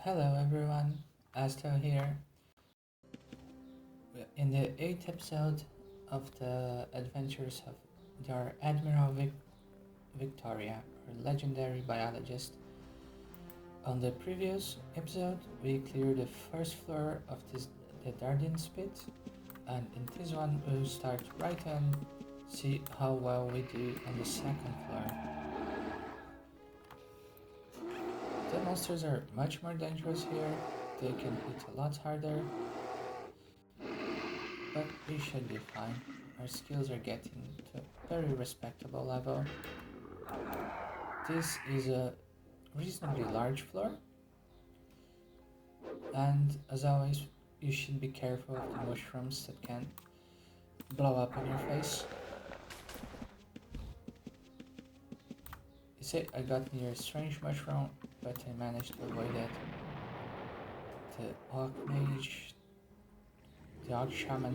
Hello everyone, Astro here. In the 8th episode of the Adventures of our Admiral Victoria, or legendary biologist. On the previous episode, we cleared the first floor of the Dardin pit, and in this one we'll start right and see how well we do on the second floor. The monsters are much more dangerous here, they can hit a lot harder, but we should be fine. Our skills are getting to a very respectable level. This is a reasonably large floor, and as always, you should be careful of the mushrooms that can blow up in your face. You see, I got near a strange mushroom, but I managed to avoid it. The Orc Mage, the Orc Shaman,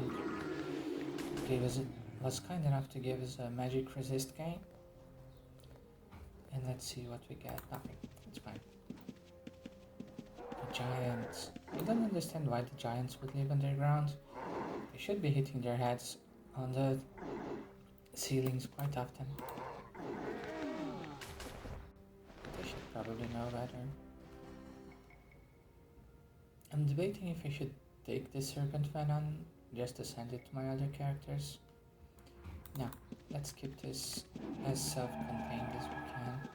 was kind enough to give us a magic resist gain. And let's see what we get. Nothing. It's fine. The giants. I don't understand why the giants would live underground. They should be hitting their heads on the ceilings quite often. They should probably know better. I'm debating if I should take the serpent venom just to send it to my other characters. No, let's keep this as self-contained as we can.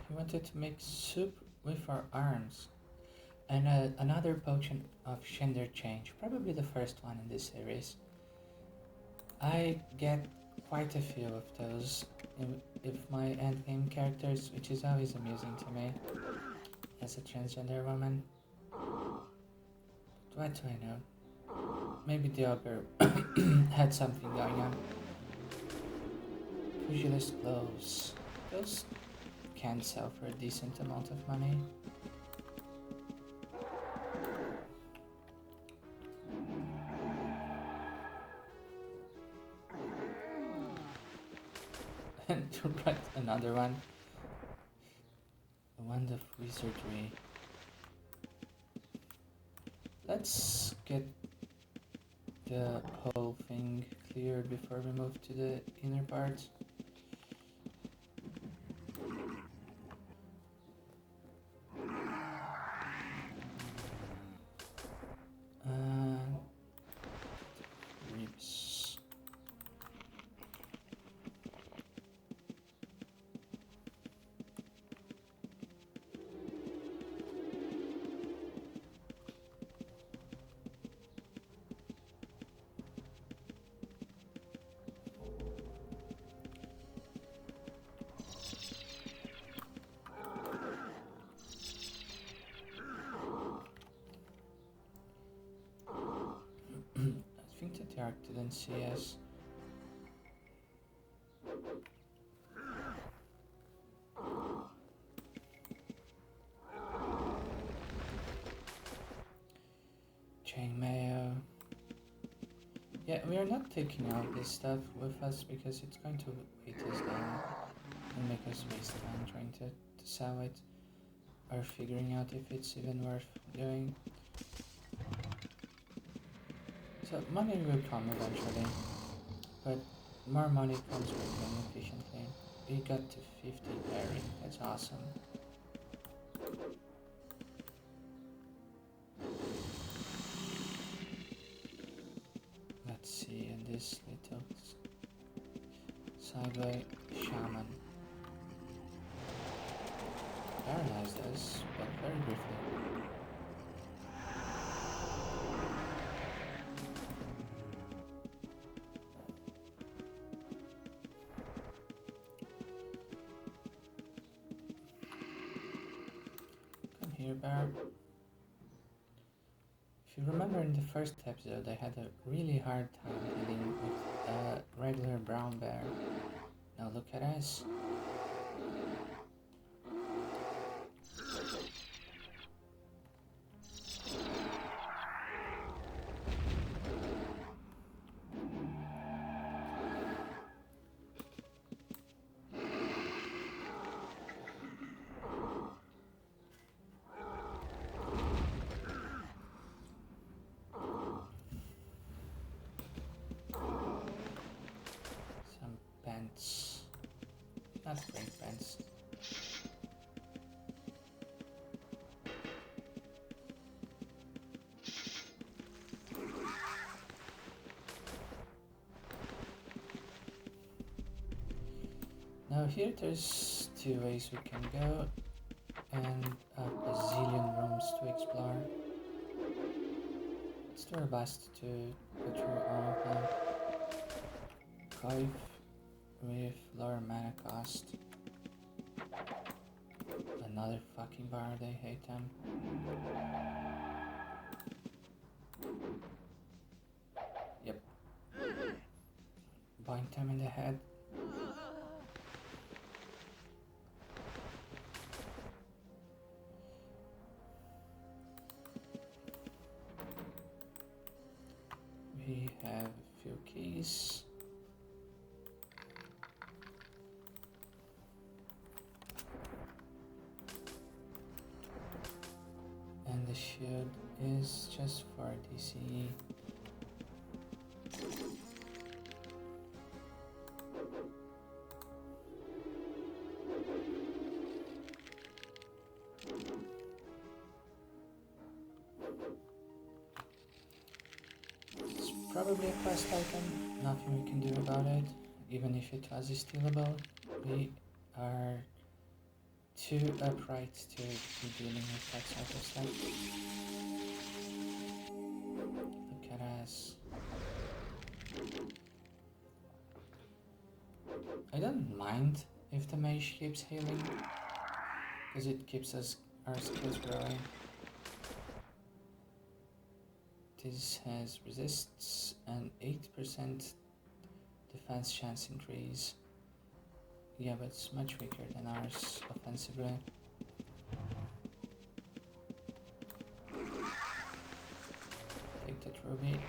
He wanted to make soup with our arms, and another potion of gender change, probably the first one in this series. I get quite a few of those with my endgame characters, which is always amusing to me as a transgender woman. But what do I know? Maybe the ogre had something going on. Pugilist gloves. Those can sell for a decent amount of money. And to write another one. The Wand of Wizardry. Let's get the whole thing cleared before we move to the inner parts. Ribs. I think that the arc didn't see us. Chainmail. Yeah, we are not taking all this stuff with us because it's going to weight us down and make us waste time trying to sell it or figuring out if it's even worth doing. So money will come eventually, but more money comes by playing efficiently. We got to 50 parry, that's awesome. Let's see, in this little sideway shaman. Paralyzed us, but very briefly. Come here, bear. If you remember in the first episode, I had a really hard time dealing with a regular brown bear. Now look at us. not bring friends. Now here there's two ways we can go and a bazillion rooms to explore. Let's do our best to go through all of them. Cave with lower mana cost. Another fucking bard, I hate them. Yep. Bind them in the head. We have a few keys. And the shield is just for DC. It's probably a quest item, nothing we can do about it. Even if it was stealable, we are too upright to be dealing with that sort of stuff. Look at us. I don't mind if the mage keeps healing, because it keeps our skills growing. This has resists and 8% defense chance increase. Yeah, but it's much weaker than ours offensively. Take that ruby.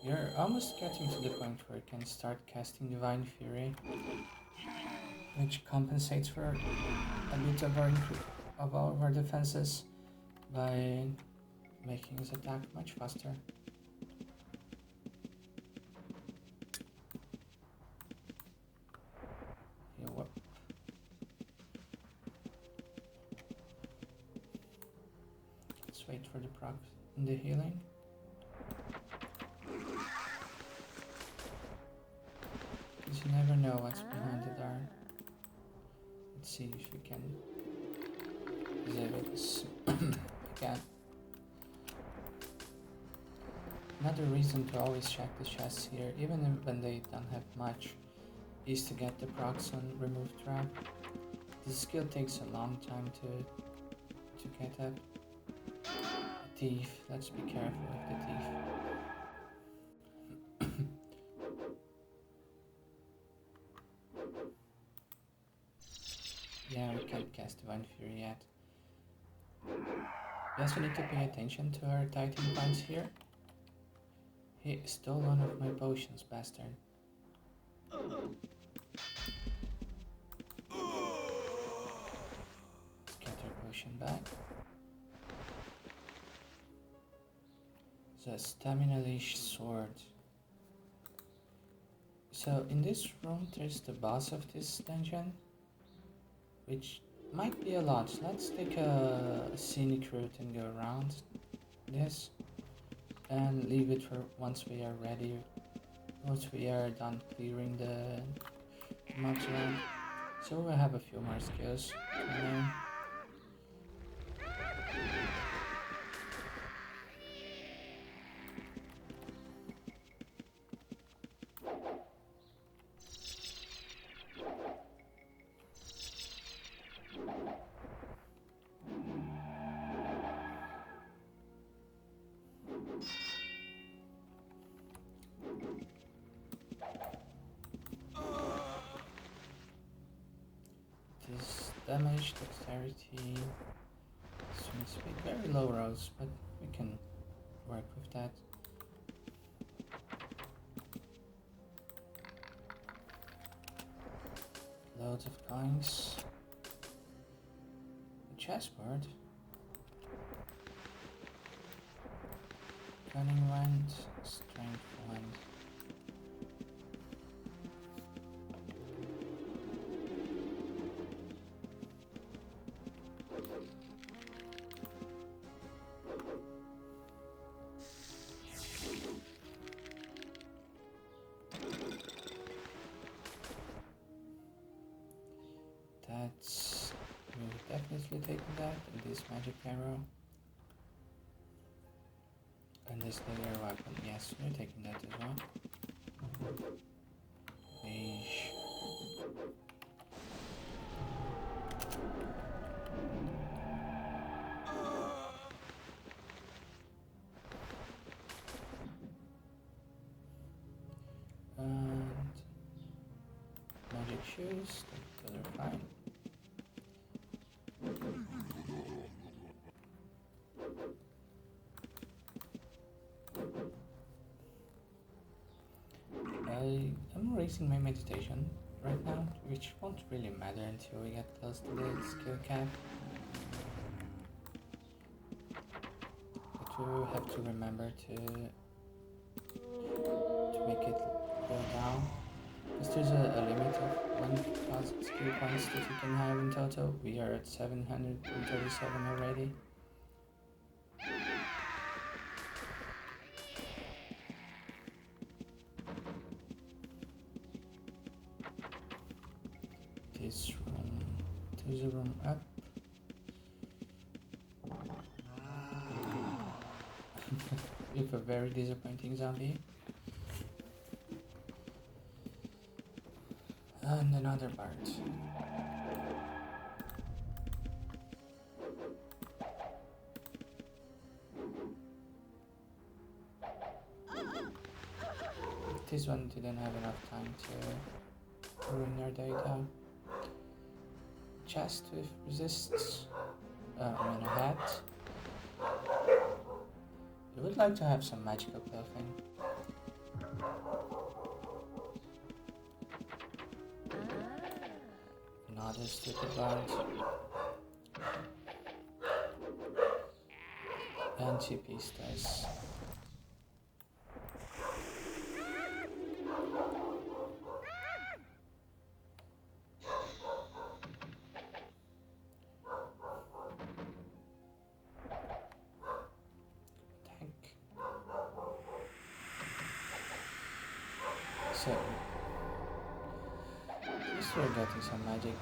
We're almost getting to the point where we can start casting Divine Fury, which compensates for a bit of our defenses by making us attack much faster. Heal up. Let's wait for the proc in the healing. You never know what's behind the door. Let's see if we can disable this again. Another reason to always check the chests here, even when they don't have much, is to get the procs on remove trap. This skill takes a long time to get up. Thief, let's be careful with the thief. Yeah, we can't cast Divine Fury yet. We also need to pay attention to our Titan points here. He stole one of my potions, bastard. Let's get our potion back. The Stamina Leash Sword. So in this room there's the boss of this dungeon, which might be a lot. Let's take a scenic route and go around this and leave it for once we are ready, once we are done clearing the mobs around. So we'll have a few more skills to learn. Damage, dexterity, swing speed, very low rolls, but we can work with that. Loads of coins. A chessboard. Cunning wand. Strength wand. We're definitely taking that, and this magic arrow. And this layer weapon, yes, we're taking that as well. Mage. And magic shoes, those are fine. I'm raising my meditation right now, which won't really matter until we get close to the skill cap. But we will have to remember to make it go down. Because there's a limit of 1,000 skill points that you can have in total. We are at 737 already. This room, there's a room up. With a very disappointing zombie. And another bard. This one didn't have enough time to ruin your day though. Chest with resists. A hat. I would like to have some magical clothing. Another stupid bard. And 2 pistas. So, at least we're getting some magic.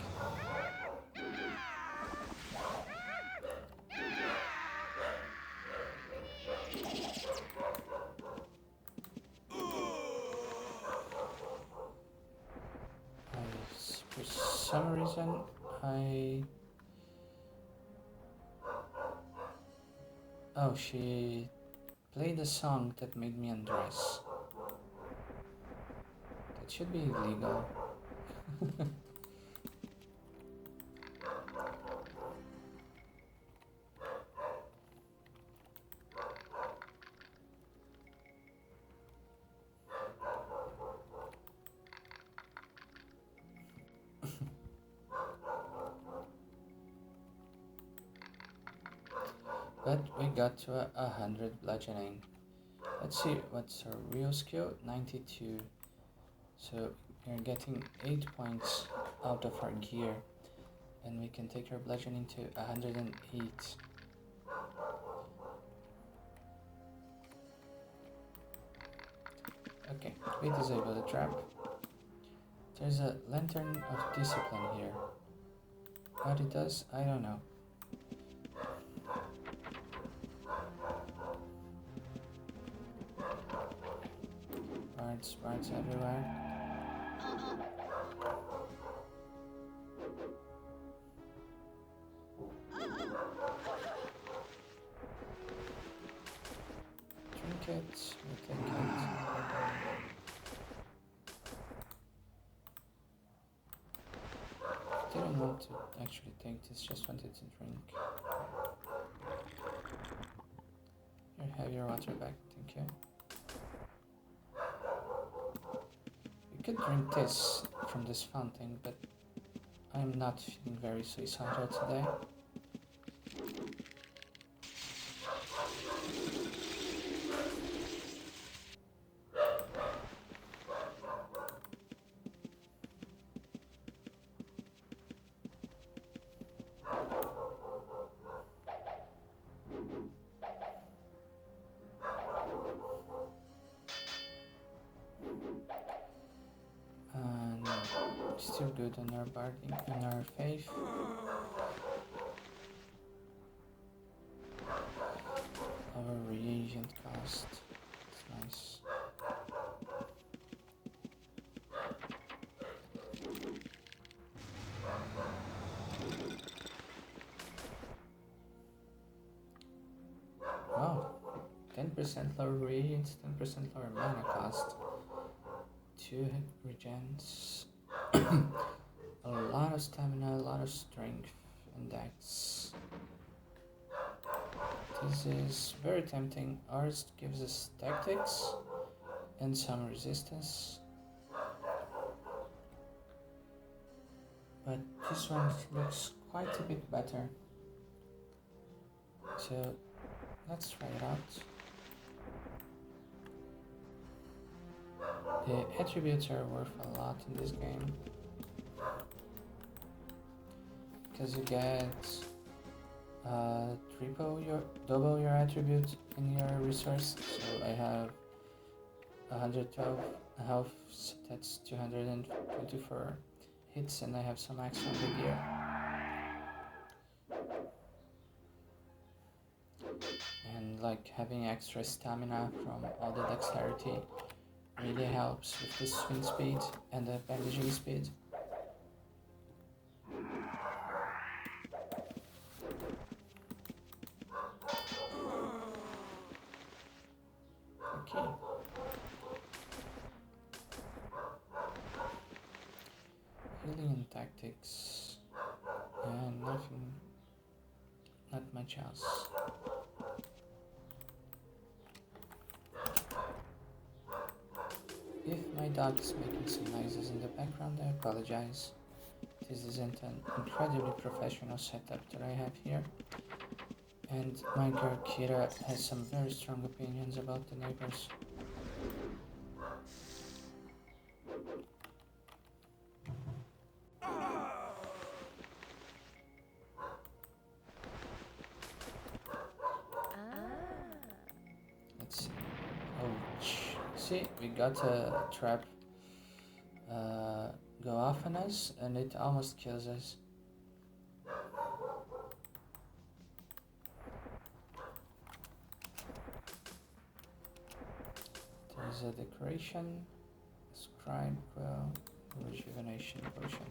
For some reason, Oh, she played a song that made me undress. That should be illegal. But we got to 100 bludgeoning. Let's see, what's her real skill? 92. So we're getting 8 points out of her gear. And we can take her bludgeoning to 108. Okay, we disable the trap. There's a lantern of discipline here. What it does, I don't know. Bards everywhere. Trinkets, we'll take it. Didn't want to actually take this, just wanted to drink. Here, have your water back, thank you. We could drink this from this fountain, but I'm not feeling very suicidal today. And still good on our barding, on our faith. Our reagent cost. It's nice. Wow. 10% lower reagents, 10% lower mana cost. 2 regens. A lot of stamina, a lot of strength, and dex. This is very tempting. Ours gives us tactics and some resistance. But this one looks quite a bit better. So let's try it out. The attributes are worth a lot in this game. Because you get double your attribute in your resource. So I have 112 health, so that's 224 hits, and I have some extra on the gear. And like having extra stamina from all the dexterity really helps with the swing speed and the bandaging speed. Okay. Healing and tactics, and nothing, not much else. If my dog is making some noises in the background, I apologize. This isn't an incredibly professional setup that I have here. And my girl Kira has some very strong opinions about the neighbors. Let's see. Ouch. See, we got a trap go off on us, and it almost kills us. There's a decoration, scribe quell, rejuvenation potion.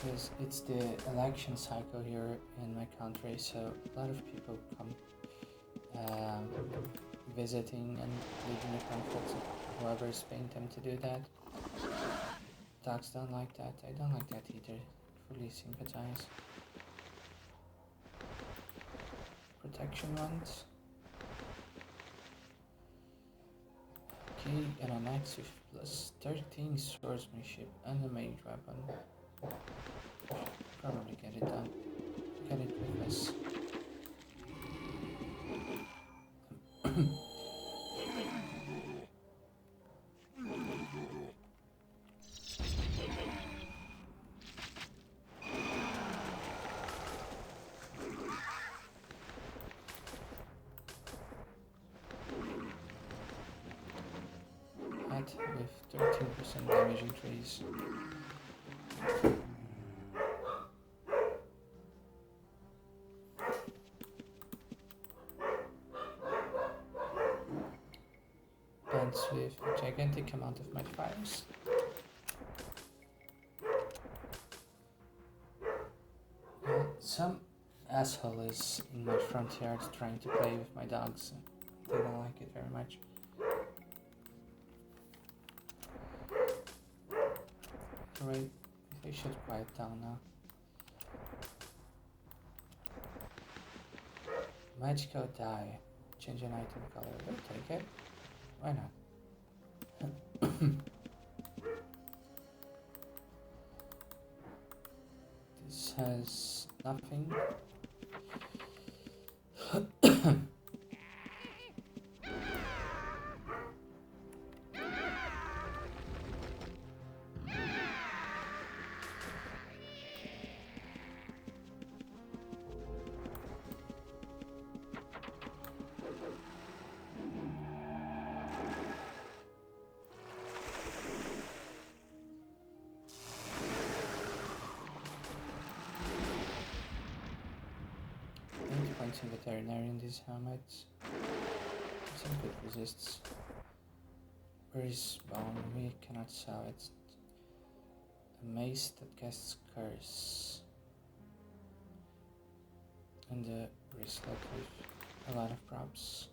Because it's the election cycle here in my country, so a lot of people come visiting and leaving the conflicts of whoever's paying them to do that. Dogs don't like that. I don't like that either. Fully sympathize. Protection ones. Okay, and an axe with plus 13 swordsmanship and a mage weapon. Probably get it done. Get it with us. Hit with 13% damage increase. Pants with a gigantic amount of modifiers. Some asshole is in my front yard trying to play with my dogs. didn't like it very much. Great, they should quiet down now. Magical dye. Change an item color. We'll take it. Why not? This has nothing. Veterinary in these helmets. Some good resists. Where is bone? We cannot sell it. A mace that casts curse. And the wristlet with a lot of props.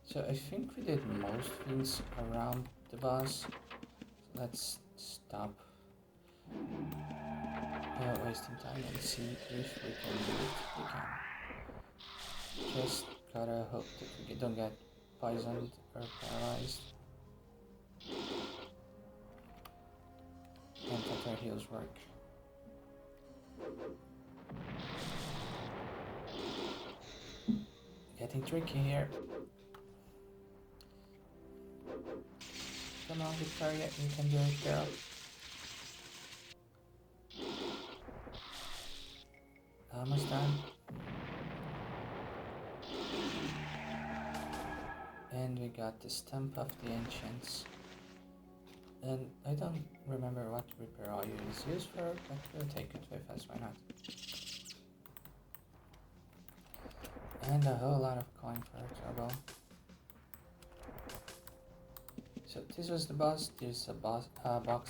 So I think we did most things around the boss. So let's stop wasting time and see if we can do it. We can. Just gotta hope that we don't get poisoned or paralyzed. And that our heals work. Getting tricky here. Come on, Victoria, you can do it, girl. Almost done. And we got the Stump of the Ancients. And I don't remember what repair oil is used for, but we'll take it with us, why not? And a whole lot of coin for trouble. So this was the boss. There's a box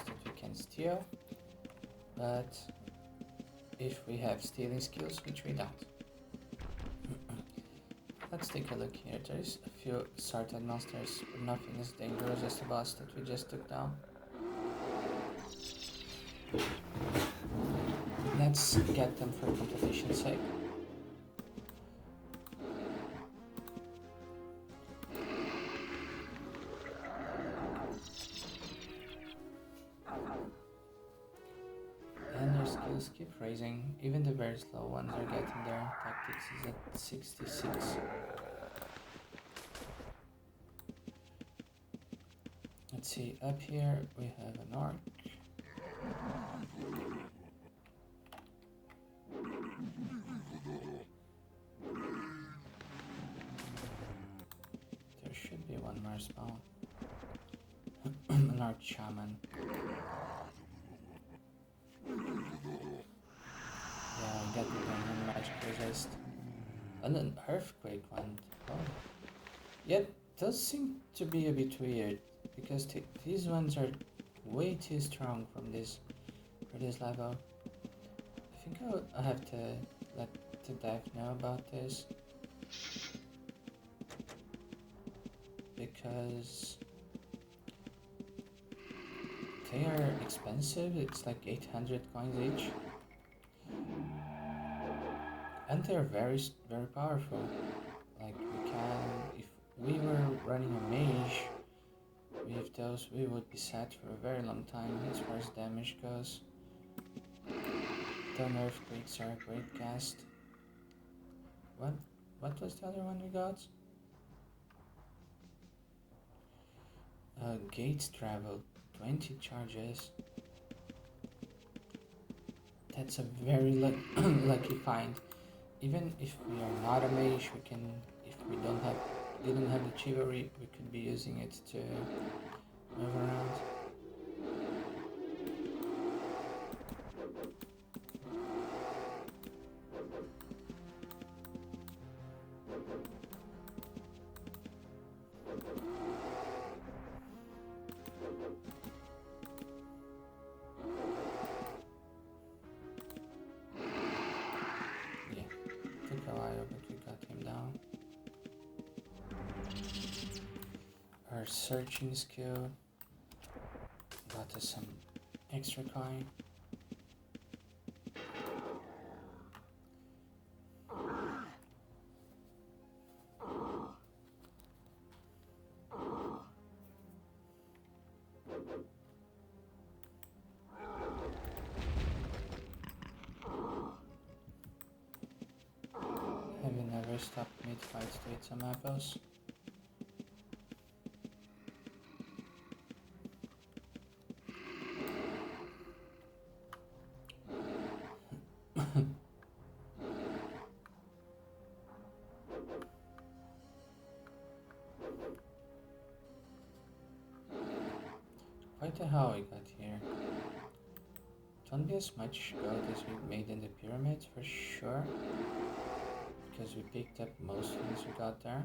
that we can steal, but if we have stealing skills, which we don't. Let's take a look here. There's a few sorted monsters, but nothing as dangerous as the boss that we just took down. Let's get them for competition's sake. And their skills keep raising. Even the very slow ones are getting there. Tactics is at 66. Let's see, up here we have an orc. There should be one more spawn. An arch shaman. Yeah, we got the one magic resist. And an earthquake one. Oh. Yet does seem to be a bit weird because these ones are way too strong for this level. I think I'll have to let the dev know about this because they are expensive. It's like 800 coins each. And they're very powerful. Like we can, if we were running a mage with those, we would be set for a very long time as far as damage goes. Then earthquakes are a great cast. What was the other one we got? Gate travel, 20 charges. That's a very lucky find. Even if we are not a mage, we can, if we didn't have the chivalry, we could be using it to move around. Took a while, but we got him down. searching skill. Got us some extra coin. Having never stopped mid-fight to eat some apples. Quite the hell we got here. Don't be as much gold as we made in the pyramids for sure, because we picked up most things we got there.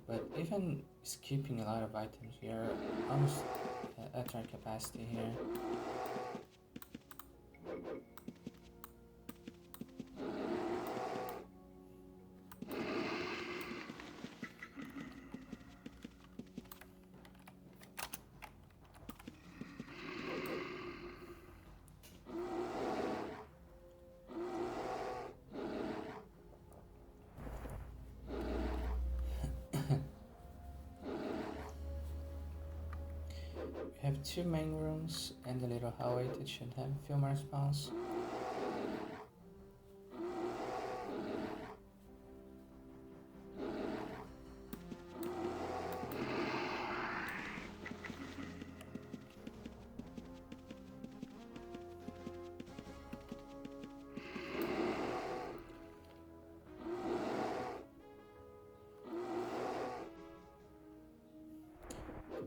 But even skipping a lot of items, we are almost at our capacity here. We have 2 main rooms and a little hallway that should have a few more spawns.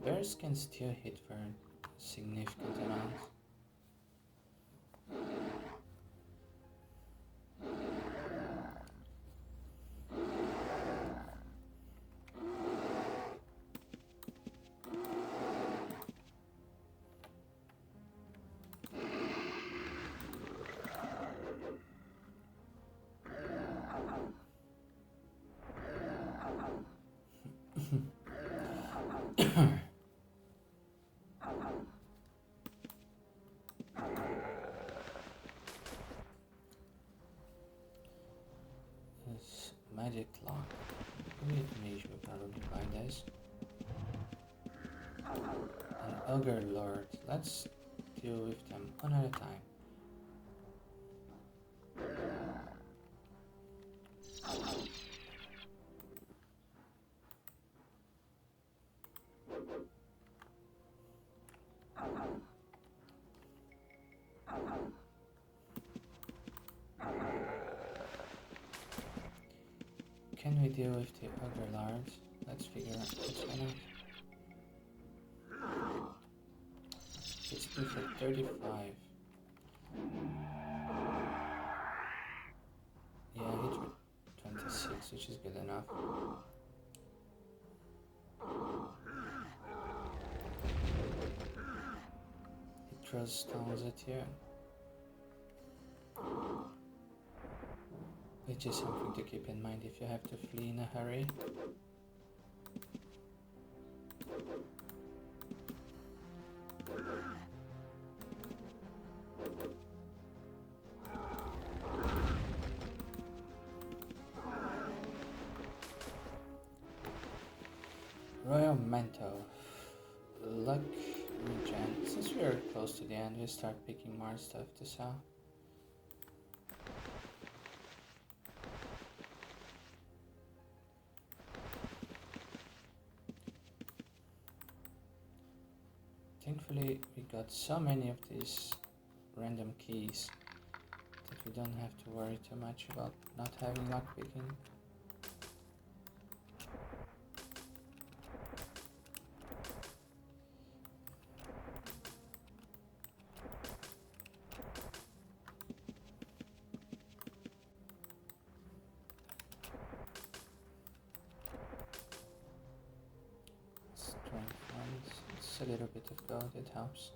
Bears can still hit for significant amounts. This magic lock. With mage will probably buy this. An ogre lord. Let's deal with them one at a time. Can we deal with the ogre lords? Let's figure out what's going on. It's good for 35. Yeah, I hit with 26, which is good enough. It throws stones at you. Which is something to keep in mind if you have to flee in a hurry. Royal Mantle. Luck regen. Since we are close to the end, we start picking more stuff to sell. Thankfully, we got so many of these random keys that we don't have to worry too much about not having luck picking. A little bit of gold, it helps.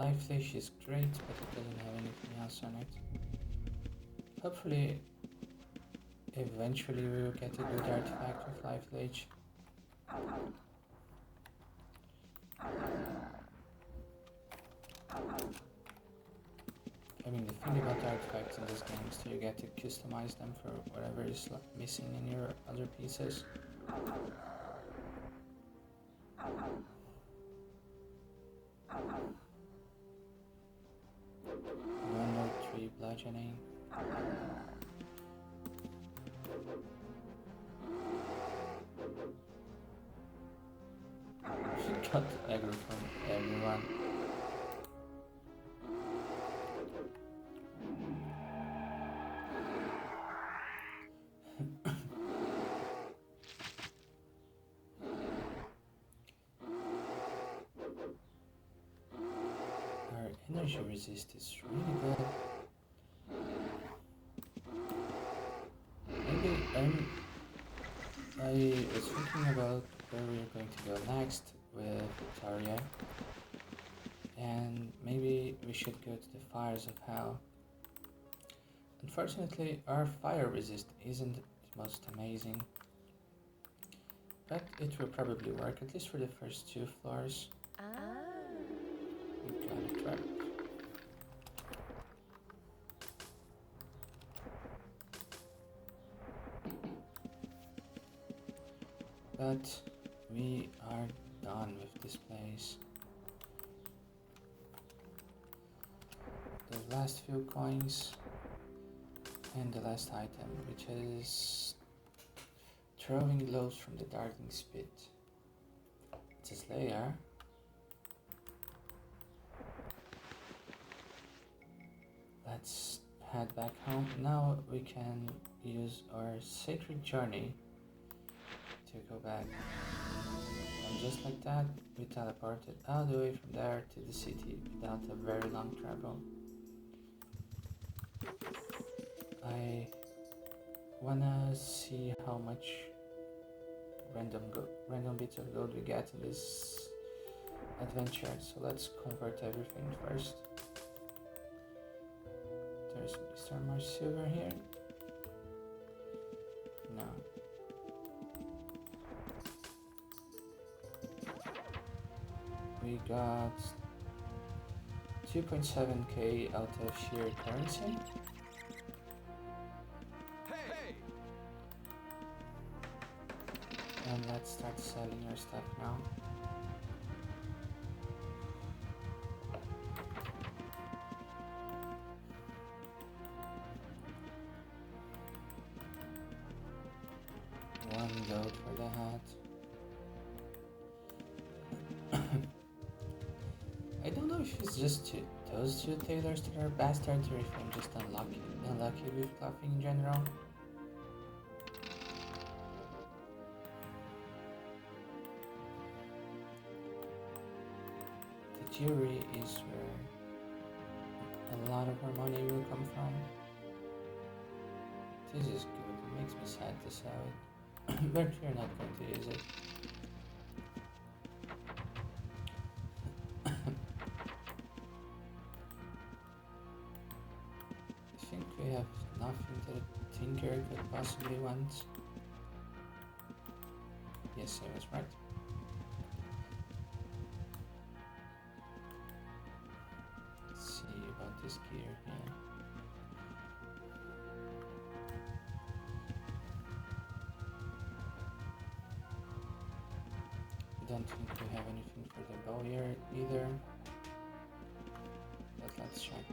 fly flesh is great, but it doesn't have anything else on it. Hopefully, eventually we will get a good artifact for fly flesh. I mean, the thing about artifacts in this game is that you get to customize them for whatever is missing in your other pieces. 103 bludgeoning. She got aggro from everyone. Our energy resist is really good. Maybe I was thinking about where we're going to go next with Victoria, and maybe we should go to the fires of hell. Unfortunately, our fire resist isn't the most amazing, but it will probably work, at least for the first 2 floors. We got a trap. But we are done with this place. The last few coins and the last item, which is throwing loaves from the Dardin spit. It's a slayer. Let's head back home. Now we can use our sacred journey to go back. And just like that, we teleported all the way from there to the city without a very long travel. I wanna see how much random bits of gold we get in this adventure, so let's convert everything first. Is there more silver here? No. We got 2.7k out of sheer currency. And let's start selling our stuff now. One gold for the hat. I don't know if it's just those 2 tailors that are bastards, or if I'm just unlucky with clothing in general. The jewelry is where a lot of our money will come from. This is good. It makes me sad to sell it. But we're not going to use it. I think we have nothing that a tinker could possibly want. Yes, I was right. Let's see about this gear here. Don't think we have anything for the bow here either, but let's check.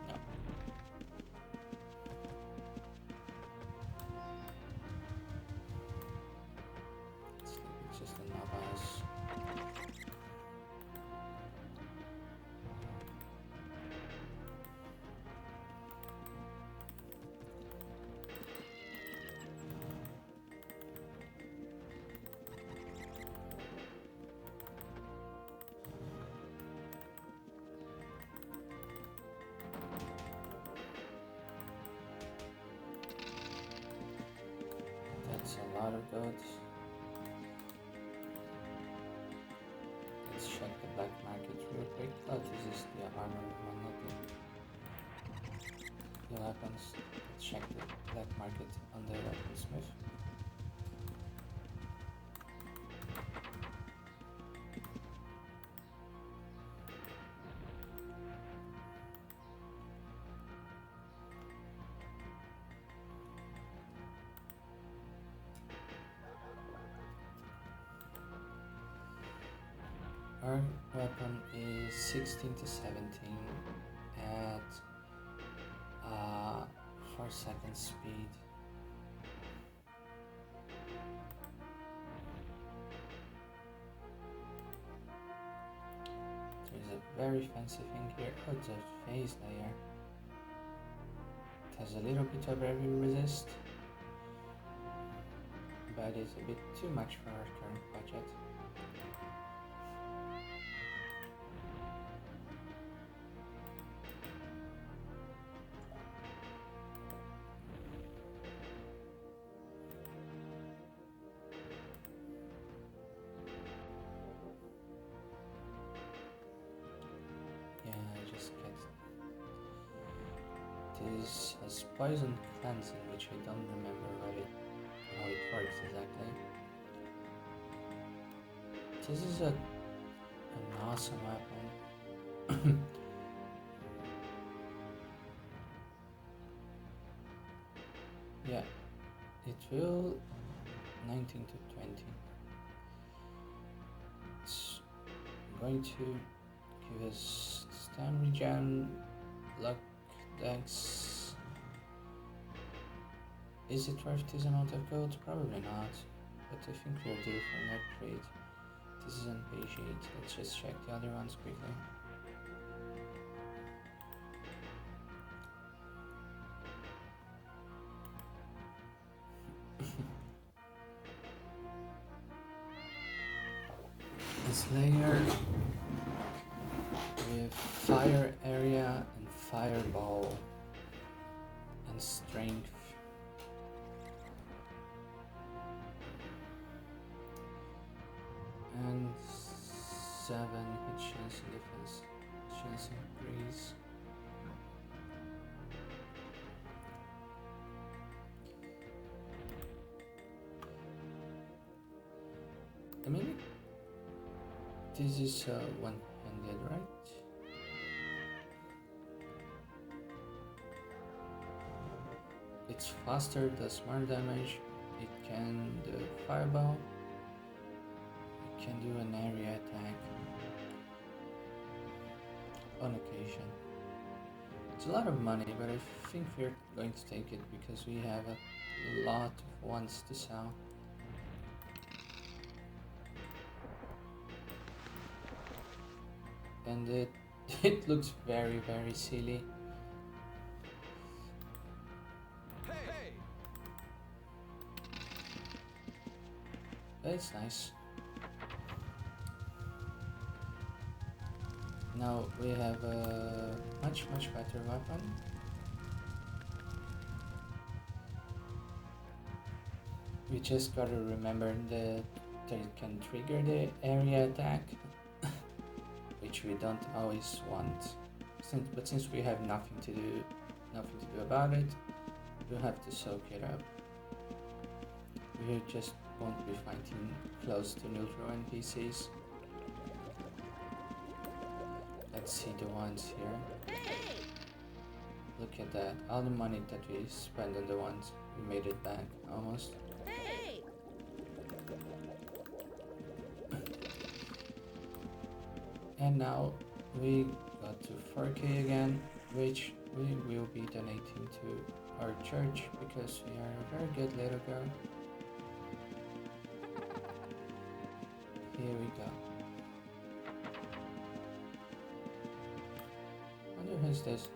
No. It's just a novice. That's a lot of goats. this is the armor one, not the weapons. Let's check the black market on the weaponsmith. Our weapon is 16 to 17 at 4-second speed. There's a very fancy thing here. Oh, it's a phase layer. It has a little bit of heavy resist, but it's a bit too much for our current budget. This has poison cleansing, which I don't remember how it works exactly. This is an awesome weapon. Yeah, it will 19 to 20. It's going to give us stam regen, luck, dex. Is it worth this amount of gold? Probably not, but I think we're due for an upgrade. This is on page 8. Let's just check the other ones quickly. This layer with fire area and fireball and strength. And 7 hit chance and defense chance increase. I mean, this is one-handed, right? It's faster, does more damage. It can do fireball. Can do an area attack on occasion. It's a lot of money, but I think we're going to take it because we have a lot of ones to sell. And it looks very, very silly. Hey! But it's nice. Now we have a much better weapon. We just gotta remember that they can trigger the area attack, which we don't always want. But since we have nothing to do about it, we'll have to soak it up. We just won't be fighting close to neutral NPCs. Let's see the ones here. Hey! Look at that. All the money that we spent on the ones, we made it back almost. Hey! And now we got to 4K again, which we will be donating to our church because we are a very good little girl. Here we go. Wonder who's this?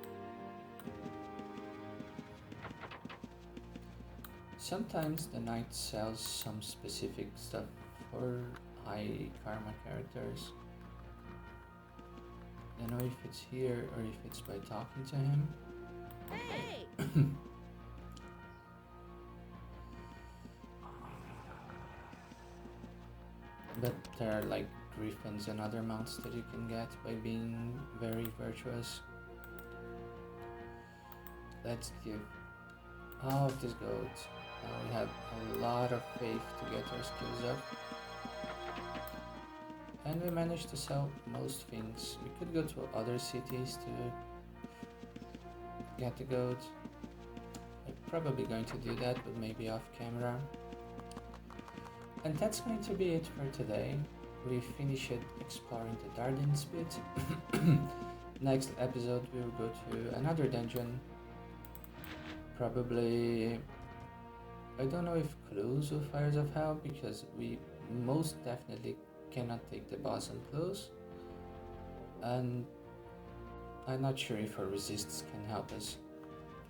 Sometimes the knight sells some specific stuff for high karma characters. I don't know if it's here or if it's by talking to him. Hey! But there are like griffins and other mounts that you can get by being very virtuous. Let's give all of this gold. Now we have a lot of faith to get our skills up. And we managed to sell most things. We could go to other cities to get the gold. I'm probably going to do that, but maybe off camera. And that's going to be it for today. We finished exploring the Dardin bit. Next episode we will go to another dungeon. Probably, I don't know if clues or fires of hell, because we most definitely cannot take the boss on clues. And I'm not sure if our resists can help us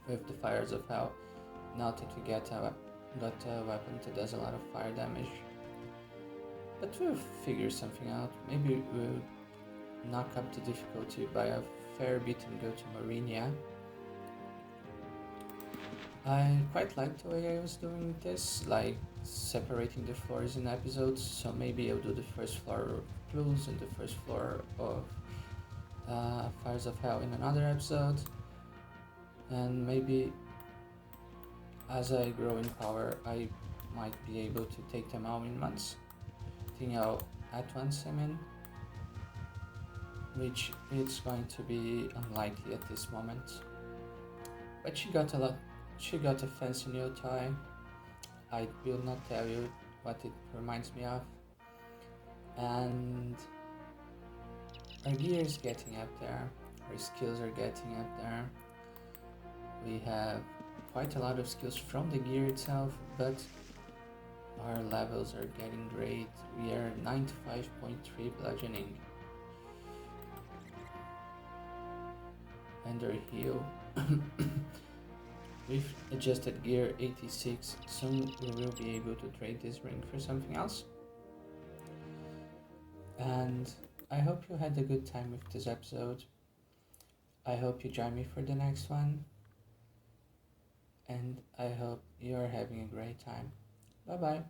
with the fires of hell. Now that we got a weapon that does a lot of fire damage. But we'll figure something out. Maybe we'll knock up the difficulty by a fair bit and go to Marinia. I quite liked the way I was doing this, like separating the floors in episodes, so maybe I'll do the first floor of clues and the first floor of Fires of Hell in another episode. And maybe as I grow in power, I might be able to take them all in months. At once, I mean, which it's going to be unlikely at this moment. But she got a fancy new toy. I will not tell you what it reminds me of. And our gear is getting up there, our skills are getting up there. We have quite a lot of skills from the gear itself, but our levels are getting great. We are 95.3 bludgeoning. And our heal. We've adjusted gear 86. Soon we will be able to trade this ring for something else. And I hope you had a good time with this episode. I hope you join me for the next one. And I hope you are having a great time. Bye bye.